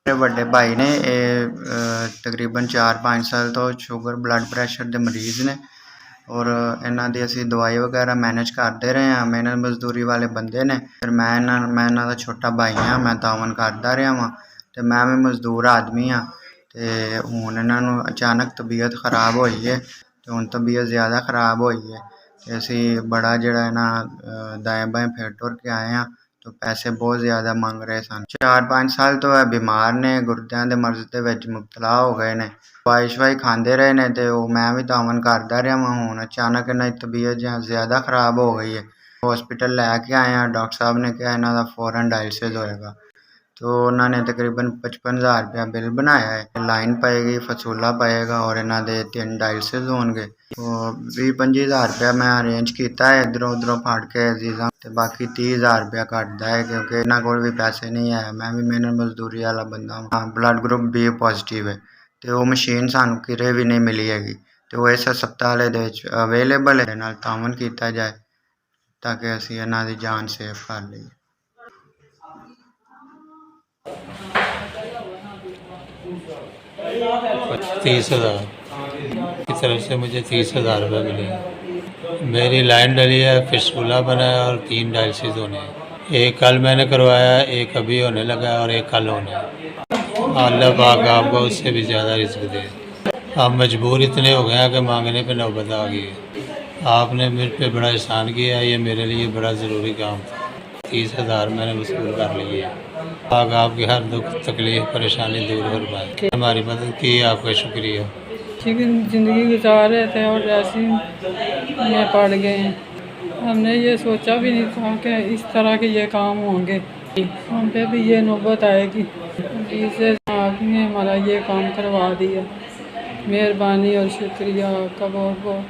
ਮੇਰੇ ਵੱਡੇ ਭਾਈ ਨੇ ਇਹ ਤਕਰੀਬਨ 4-5 ਸਾਲ ਤੋਂ ਸ਼ੂਗਰ ਬਲੱਡ ਪ੍ਰੈਸ਼ਰ ਦੇ ਮਰੀਜ਼ ਨੇ ਔਰ ਇਹਨਾਂ ਦੀ ਅਸੀਂ ਦਵਾਈ ਵਗੈਰਾ ਮੈਨੇਜ ਕਰਦੇ ਰਹੇ ਹਾਂ। ਮਿਹਨਤ ਮਜ਼ਦੂਰੀ ਵਾਲੇ ਬੰਦੇ ਨੇ। ਫਿਰ ਮੈਂ ਇਹਨਾਂ ਦਾ ਛੋਟਾ ਭਾਈ ਹਾਂ, ਮੈਂ ਤਾਵਨ ਕਰਦਾ ਰਿਹਾ ਵਾਂ ਅਤੇ ਮੈਂ ਵੀ ਮਜ਼ਦੂਰ ਆਦਮੀ ਹਾਂ। ਅਤੇ ਹੁਣ ਇਹਨਾਂ ਨੂੰ ਅਚਾਨਕ ਤਬੀਅਤ ਖਰਾਬ ਹੋਈ ਹੈ ਅਤੇ ਹੁਣ ਤਬੀਅਤ ਜ਼ਿਆਦਾ ਖਰਾਬ ਹੋਈ ਹੈ ਅਤੇ ਅਸੀਂ ਬੜਾ ਜਿਹੜਾ ਨਾ ਦਾएं बाएं ਫਿਰ ਟੁਰ ਕੇ ਆਏ ਹਾਂ। तो पैसे बहुत ज़्यादा मंग रहे सन। 4-5 साल तो बीमार ने, गुर्दियां दे मर्ज़ दे विच मुबतला हो गए ने। दवाई शवाई खांदे रहे ने तो मैं भी तावन करदा रहा वां। हुण अचानक इन्हां दी तबीयत ज़्यादा खराब हो गई है। हॉस्पिटल लैके आए हैं। डॉक्टर साहब ने कहा इन्हां दा फौरन डायलिसिस होएगा। तो उन्होंने तकरीबन 55,000 रुपया बिल बनाया है। लाइन पएगी, फसूला पएगा और इन्हां दे 3 डायलिसिस होणगे। तो 20-25,000 रुपया मैं अरेंज किया है इधरों उधरों फड़ के अजीज़ां ते बाकी 30,000 रुपया घटदा है क्योंकि इन्हां कोल भी पैसे नहीं है। मैं भी मेहनत मजदूरी वाला बंदा हां। ब्लड ग्रुप B पॉजिटिव है तो वो मशीन सानू किरे भी नहीं मिली हैगी। तो इस हस्पताल दे विच अवेलेबल है। नाल तावन किया जाए ताकि असीं इन्हां दी जान सेफ कर लईए। 30,000 की तरफ से मुझे 30,000 रुपये मिले। मेरी लाइन डली है, फिस्टूला बना है और 3 डायलिसिस होने हैं। एक कल मैंने करवाया, एक अभी होने लगा है और एक कल होने है। अल्लाह पाक आपको उससे भी ज़्यादा रिस्क दे। आप मजबूर इतने हो गए हैं कि मांगने पे नौबत आ गई है। आपने मेरे पे बड़ा एहसान किया है, ये मेरे लिए बड़ा ज़रूरी काम था। 30,000 मैंने वसूल कर लिए। आग आपकी हर दुख तकलीफ परेशानी दूर करवाए। हमारी मदद की, आपका शुक्रिया। ज़िंदगी गुजार रहे थे और ऐसे में पड़ गए हैं। हमने ये सोचा भी नहीं था कि इस तरह के ये काम होंगे, हम पे भी ये नौबत आएगी। इससे आपने हमारा ये काम करवा दिया। मेहरबानी और शुक्रिया आपका बहुत बहुत।